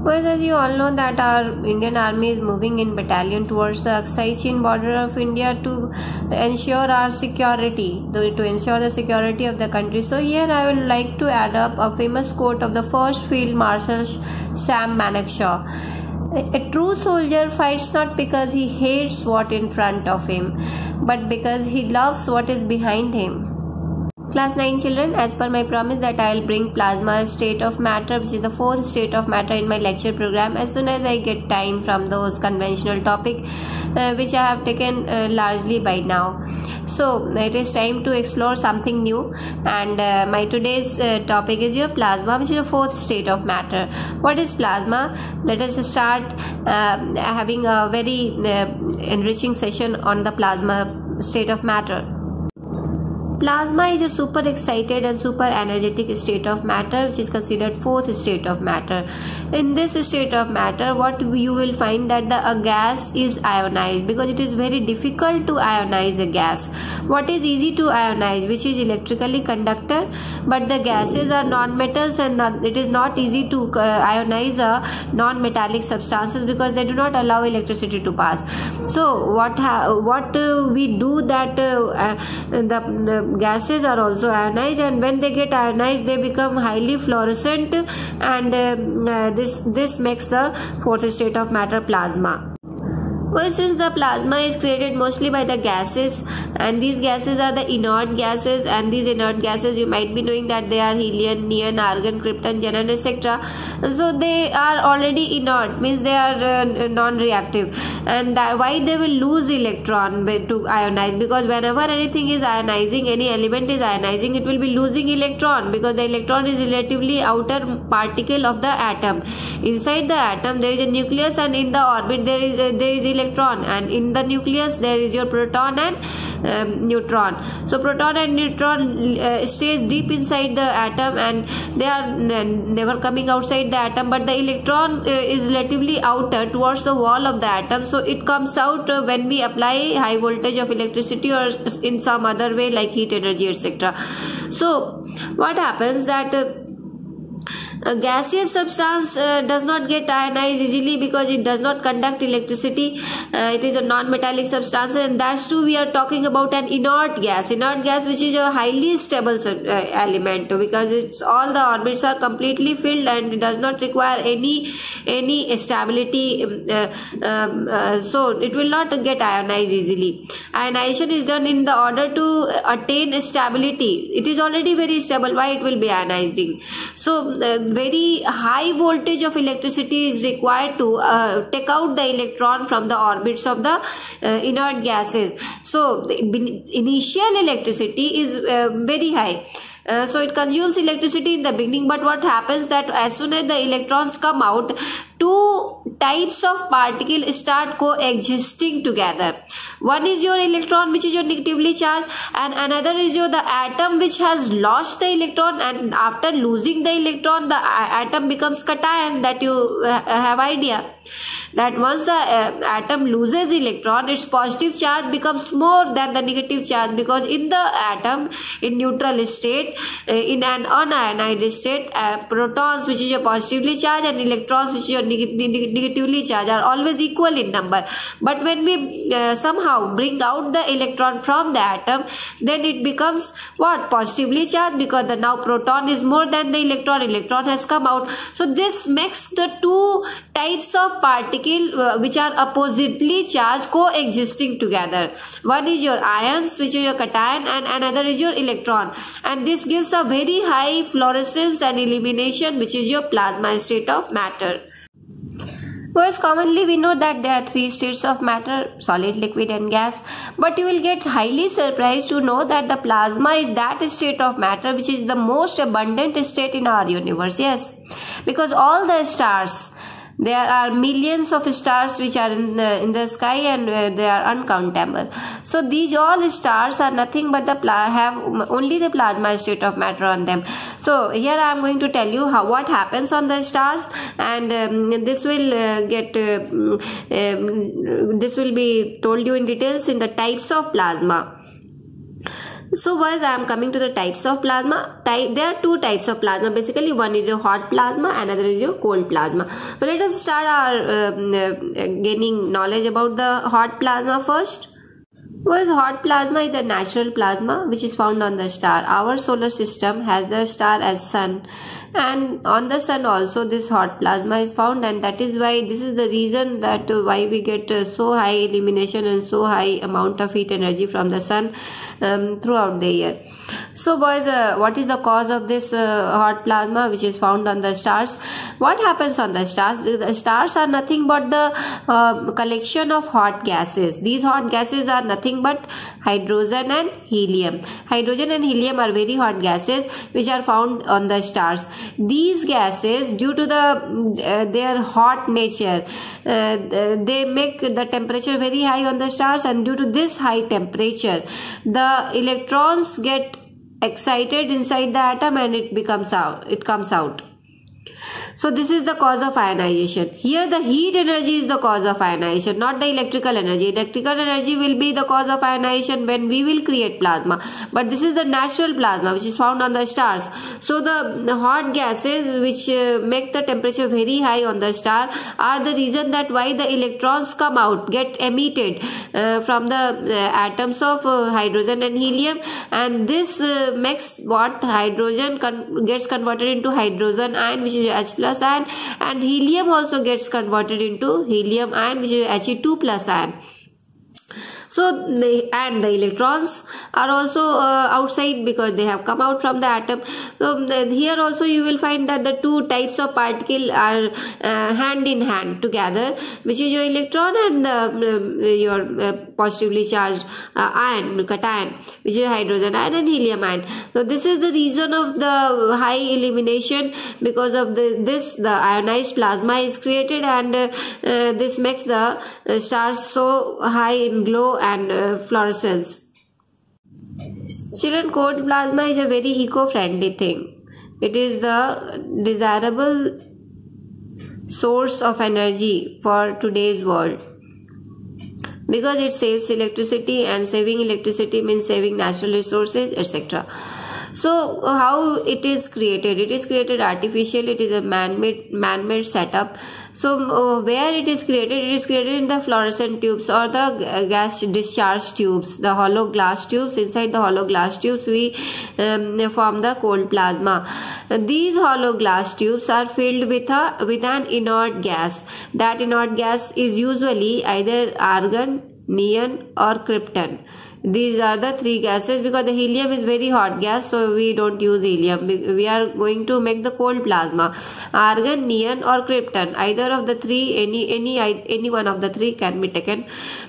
Well, as you all know that our Indian Army is moving in battalion towards the Aksai Chin border of India to ensure our security, to ensure the security of the country. So here I would like to add up a famous quote of the first Field Marshal Sam Manekshaw. A true soldier fights not because he hates what in front of him, but because he loves what is behind him. Class 9 children, as per my promise that I will bring plasma state of matter, which is the fourth state of matter, in my lecture program as soon as I get time from those conventional topic which I have taken largely by now. So it is time to explore something new, and my today's topic is your plasma, which is the fourth state of matter. What is plasma? Let us start having a very enriching session on the plasma state of matter. Plasma is a super excited and super energetic state of matter, which is considered fourth state of matter. In this state of matter, what you will find that a gas is ionized, because it is very difficult to ionize a gas. What is easy to ionize, which is electrically conductor, but the gases are non-metals, and it is not easy to ionize a non-metallic substances because they do not allow electricity to pass. So what we do that the gases are also ionized, and when they get ionized they become highly fluorescent, and this makes the fourth state of matter plasma. Well, since the plasma is created mostly by the gases, and these gases are the inert gases, and these inert gases you might be knowing that they are helium, neon, argon, krypton, xenon, etc. So they are already inert, means they are non-reactive, and that why they will lose electron to ionize, because whenever anything is ionizing, any element is ionizing, it will be losing electron, because the electron is relatively outer particle of the atom. Inside the atom there is a nucleus, and in the orbit there is electron, and in the nucleus there is your proton and neutron. So proton and neutron stays deep inside the atom, and they are never coming outside the atom, but the electron is relatively outer towards the wall of the atom, so it comes out when we apply high voltage of electricity or in some other way like heat energy, etc. So what happens that a gaseous substance does not get ionized easily because it does not conduct electricity. It is a non-metallic substance, and that's too we are talking about an inert gas which is a highly stable element, because it's all the orbits are completely filled and it does not require any stability, so it will not get ionized easily. Ionization is done in the order to attain stability. It is already very stable, why it will be ionizing? So very high voltage of electricity is required to take out the electron from the orbits of the inert gases. So the initial electricity is very high. So it consumes electricity in the beginning, but what happens that as soon as the electrons come out, two types of particles start coexisting together. One is your electron, which is your negatively charged, and another is your the atom which has lost the electron, and after losing the electron the atom becomes cation. That you have idea that once the atom loses electron, its positive charge becomes more than the negative charge, because in the atom in neutral state, in an unionized state, protons which is your positively charged and electrons which is your negatively charged are always equal in number. But when we somehow bring out the electron from the atom, then it becomes what? Positively charged, because the now proton is more than the electron has come out. So this makes the two types of particle which are oppositely charged coexisting together. One is your ions, which is your cation, and another is your electron, and this gives a very high fluorescence and illumination, which is your plasma state of matter. Whereas commonly we know that there are three states of matter: solid, liquid and gas. But you will get highly surprised to know that the plasma is that state of matter which is the most abundant state in our universe. Yes, because all the stars, there are millions of stars which are in the sky, and they are uncountable. So these all stars are nothing but have only the plasma state of matter on them. So here I am going to tell you what happens on the stars, and this will this will be told you in details in the types of plasma. So boys, I am coming to the types of plasma. There are two types of plasma. Basically, one is your hot plasma, another is your cold plasma. So let us start our gaining knowledge about the hot plasma first. Well, hot plasma is the natural plasma which is found on the star. Our solar system has the star as sun, and on the sun also this hot plasma is found, and that is why this is the reason that why we get so high illumination and so high amount of heat energy from the sun throughout the year. So boys, what is the cause of this hot plasma which is found on the stars? What happens on the stars? The stars are nothing but the collection of hot gases. These hot gases are nothing but hydrogen and helium. Hydrogen and helium are very hot gases which are found on the stars. These gases, due to their hot nature, they make the temperature very high on the stars, and due to this high temperature, the electrons get excited inside the atom and it comes out. So this is the cause of ionization. Here the heat energy is the cause of ionization, not the electrical energy. Electrical energy will be the cause of ionization when we will create plasma. But this is the natural plasma which is found on the stars. So the hot gases which make the temperature very high on the star are the reason that why the electrons come out, get emitted from the atoms of hydrogen and helium, and this makes what hydrogen gets converted into hydrogen ion, which is H plus ion, and helium also gets converted into helium ion, which is He2 plus ion. So the electrons are also outside because they have come out from the atom. So here also you will find that the two types of particle are hand in hand together, which is your electron and your positively charged ion, cation, which is hydrogen ion and helium ion. So this is the reason of the high illumination. Because of the ionized plasma is created, and this makes the stars so high in glow and fluorescence. Children, cold plasma is a very eco-friendly thing. It is the desirable source of energy for today's world because it saves electricity, and saving electricity means saving natural resources, etc. So how it is created? It is created artificially. It is a man-made setup. So where it is created in the fluorescent tubes or the gas discharge tubes, the hollow glass tubes. Inside the hollow glass tubes we form the cold plasma. These hollow glass tubes are filled with an inert gas. That inert gas is usually either argon, neon or krypton. These are the three gases, because the helium is very hot gas, so we don't use helium. We are going to make the cold plasma. Argon, neon or krypton, either of the three, any one of the three can be taken,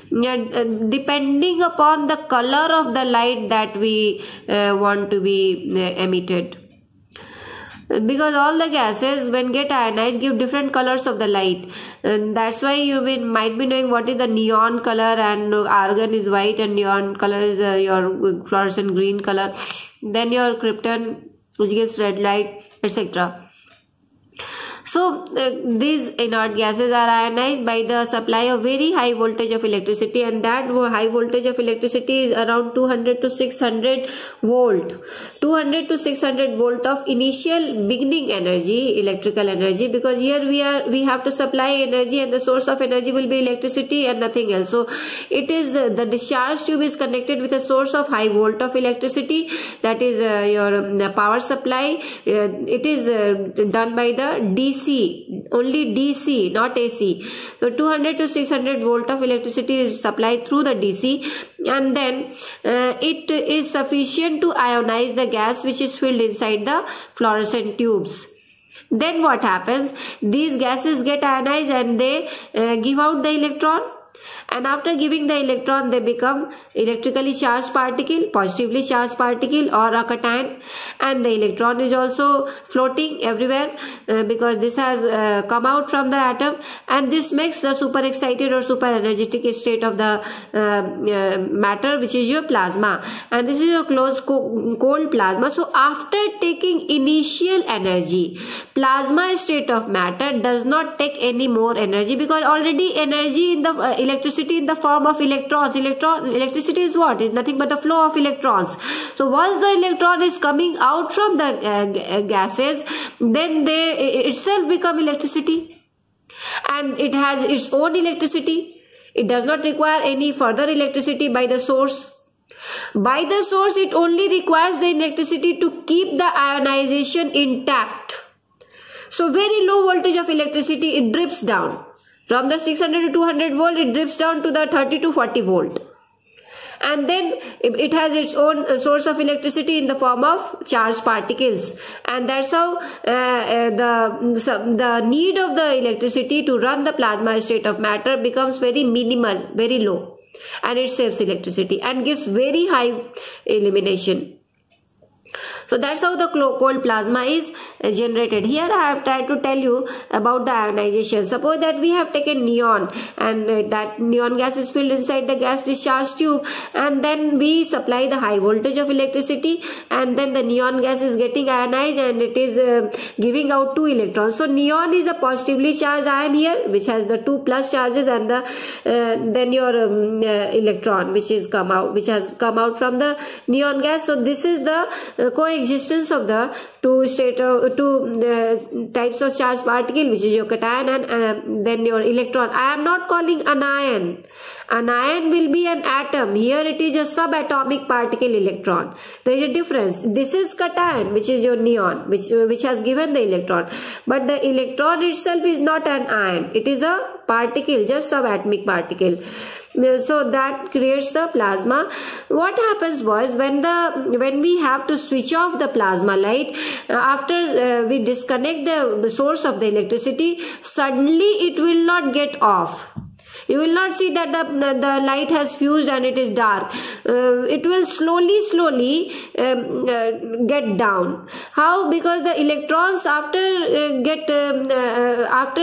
depending upon the color of the light that we want to be emitted. Because all the gases when get ionized give different colors of the light, and that's why you might be knowing what is the neon color, and argon is white and neon color is your fluorescent green color, then your krypton which gives red light, etc. So these inert gases are ionized by the supply of very high voltage of electricity, and that high voltage of electricity is around 200 to 600 volt. 200 to 600 volt of initial beginning energy, electrical energy, because here we have to supply energy, and the source of energy will be electricity and nothing else. So it is the discharge tube is connected with a source of high volt of electricity, that is your power supply. It is done by the DC, only DC, not AC. So 200 to 600 volt of electricity is supplied through the DC, and then it is sufficient to ionize the gas which is filled inside the fluorescent tubes. Then what happens? These gases get ionized and they give out the electron, and after giving the electron they become electrically charged particle, positively charged particle or a cation, and the electron is also floating everywhere because this has come out from the atom, and this makes the super excited or super energetic state of the matter, which is your plasma, and this is your closed cold plasma. So after taking initial energy, plasma state of matter does not take any more energy, because already energy in the electricity electricity in the form of electrons. Electricity is what? It's nothing but the flow of electrons. So once the electron is coming out from the gases, then they itself become electricity, and it has its own electricity. It does not require any further electricity by the source. By the source, it only requires the electricity to keep the ionization intact. So very low voltage of electricity, it drips down. From the 600 to 200 volt, it drips down to the 30 to 40 volt. And then it has its own source of electricity in the form of charged particles. And that's how the need of the electricity to run the plasma state of matter becomes very minimal, very low. And it saves electricity and gives very high illumination. So that's how the cold plasma is generated. Here I have tried to tell you about the ionization. Suppose that we have taken neon, and that neon gas is filled inside the gas discharge tube, and then we supply the high voltage of electricity, and then the neon gas is getting ionized and it is giving out 2 electrons. So neon is a positively charged ion here, which has the 2 plus charges, and then your electron which has come out from the neon gas. So this is the coexistence of the two types of charged particle, which is your cation and then your electron. I am not calling an ion. An ion will be an atom. Here it is a subatomic particle electron. There is a difference. This is cation, which is your neon, which has given the electron. But the electron itself is not an ion. It is a particle, just subatomic particle. So that creates the plasma. What happens was, when we have to switch off the plasma light, after we disconnect the source of the electricity, suddenly it will not get off. You will not see that the light has fused and it is dark. It will slowly get down. How? Because the electrons after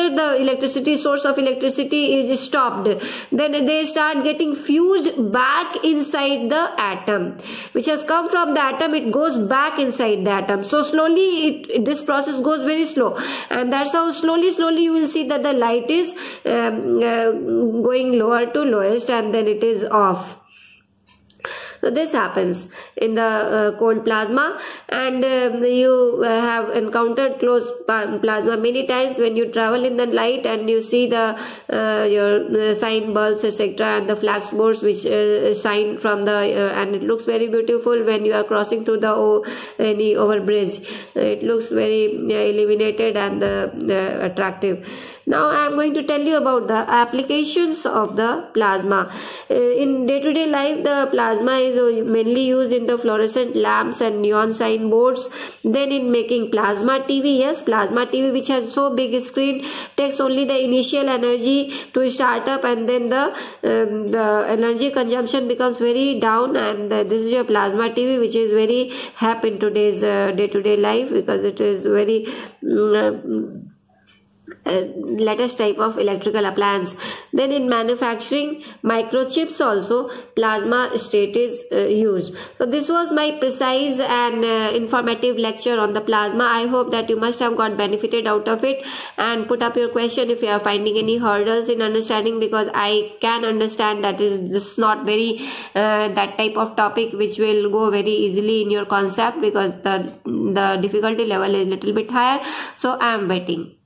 the electricity, source of electricity is stopped, then they start getting fused back inside the atom. Which has come from the atom, it goes back inside the atom. So slowly this process goes very slow, and that's how slowly you will see that the light is going lower to lowest, and then it is off. So this happens in the cold plasma, and you have encountered close plasma many times when you travel in the light and you see the your sign bulbs, etc., and the flax boards which shine from the and it looks very beautiful when you are crossing through any overbridge. It looks very illuminated and attractive. Now I am going to tell you about the applications of the plasma. In day-to-day life, the plasma is mainly used in the fluorescent lamps and neon sign boards. Then in making plasma TV. Yes, plasma TV, which has so big screen, takes only the initial energy to start up, and then the energy consumption becomes very down, and this is your plasma TV, which is very hap in today's day-to-day life, because it is very latest type of electrical appliance. Then in manufacturing microchips also, plasma state is used. So this was my precise and informative lecture on the plasma. I hope that you must have got benefited out of it, and put up your question if you are finding any hurdles in understanding, because I can understand that is just not very that type of topic which will go very easily in your concept, because the difficulty level is little bit higher. So I am waiting.